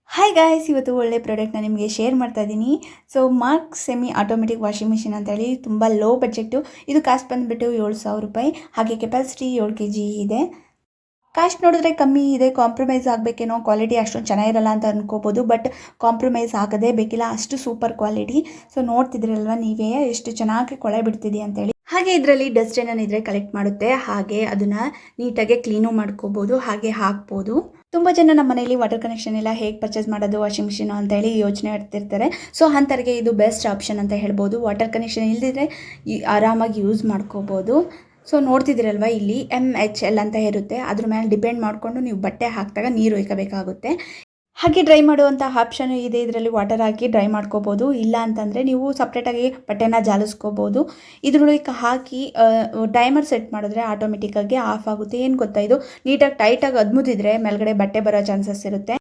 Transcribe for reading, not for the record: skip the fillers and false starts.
Hi guys, ಇವತ್ತು ಒಳ್ಳೆ ಪ್ರಾಡಕ್ಟ್ನ ನಿಮಗೆ ಶೇರ್ ಮಾಡ್ತಾ ಇದ್ದೀನಿ. So mark semi automatic washing machine ಅಂತೇಳಿ ತುಂಬ ಲೋ ಬಜೆಟ್ಟು. ಇದು ಕಾಸ್ಟ್ ಬಂದುಬಿಟ್ಟು 7,000 ರೂಪಾಯಿ. ಹಾಗೆ ಕೆಪಾಸಿಟಿ 7 kg ಇದೆ. ಕಾಸ್ಟ್ ನೋಡಿದ್ರೆ ಕಮ್ಮಿ ಇದೆ, ಕಾಂಪ್ರಮೈಸ್ ಆಗಬೇಕೇನೋ, ಕ್ವಾಲಿಟಿ ಅಷ್ಟೊಂದು ಚೆನ್ನಾಗಿರಲ್ಲ ಅಂತ ಅನ್ಕೋಬೋದು. ಬಟ್ ಕಾಂಪ್ರಮೈಸ್ ಆಗೋದೇ ಬೇಕಿಲ್ಲ, ಅಷ್ಟು ಸೂಪರ್ ಕ್ವಾಲಿಟಿ. ಸೊ ನೋಡ್ತಿದ್ರಲ್ವ ನೀವೇ ಎಷ್ಟು ಚೆನ್ನಾಗಿ ಕೊಳೆ ಬಿಡ್ತಿದೆ ಅಂತೇಳಿ. ಹಾಗೆ ಇದರಲ್ಲಿ ಡಸ್ಟ್ ಏನಿದ್ರೆ ಕಲೆಕ್ಟ್ ಮಾಡುತ್ತೆ, ಹಾಗೆ ಅದನ್ನು ನೀಟಾಗಿ ಕ್ಲೀನು ಮಾಡ್ಕೋಬೋದು, ಹಾಗೆ ಹಾಕ್ಬೋದು. ತುಂಬ ಜನ ನಮ್ಮ ಮನೆಯಲ್ಲಿ ವಾಟರ್ ಕನೆಕ್ಷನ್ ಎಲ್ಲ ಹೇಗೆ ಪರ್ಚೇಸ್ ಮಾಡೋದು ವಾಷಿಂಗ್ ಮಿಷಿನ್ ಅಂತೇಳಿ ಯೋಚನೆ ಮಾಡ್ತಿರ್ತಾರೆ. ಸೊ ಅಂಥವ್ರಿಗೆ ಇದು ಬೆಸ್ಟ್ ಆಪ್ಷನ್ ಅಂತ ಹೇಳ್ಬೋದು. ವಾಟರ್ ಕನೆಕ್ಷನ್ ಇಲ್ಲದಿದ್ದರೆ ಆರಾಮಾಗಿ ಯೂಸ್ ಮಾಡ್ಕೋಬೋದು. ಸೊ ನೋಡ್ತಿದ್ದೀರಲ್ವ, ಇಲ್ಲಿ MHL ಅಂತ ಇರುತ್ತೆ, ಅದ್ರ ಮೇಲೆ ಡಿಪೆಂಡ್ ಮಾಡಿಕೊಂಡು ನೀವು ಬಟ್ಟೆ ಹಾಕಿದಾಗ ನೀರು ಒಯ್ಕೋಬೇಕಾಗುತ್ತೆ. ಹಾಗೆ ಡ್ರೈ ಮಾಡುವಂಥ ಆಪ್ಷನ್ ಇದೆ, ಇದರಲ್ಲಿ ವಾಟರ್ ಹಾಕಿ ಡ್ರೈ ಮಾಡ್ಕೋಬೋದು. ಇಲ್ಲ ಅಂತಂದರೆ ನೀವು ಸಪ್ರೇಟಾಗಿ ಬಟ್ಟೆನ ಜಾಲಿಸ್ಕೋಬೋದು. ಇದ್ರೊಳಗೆ ಹಾಕಿ ಟೈಮರ್ ಸೆಟ್ ಮಾಡಿದ್ರೆ ಆಟೋಮೆಟಿಕ್ಕಾಗಿ ಆಫ್ ಆಗುತ್ತೆ. ಏನು ಗೊತ್ತಾ, ಇದು ನೀಟಾಗಿ ಟೈಟಾಗಿ ಅದ್ಮುದಿದ್ರೆ ಮೇಲ್ಗಡೆ ಬಟ್ಟೆ ಬರೋ ಚಾನ್ಸಸ್ ಇರುತ್ತೆ.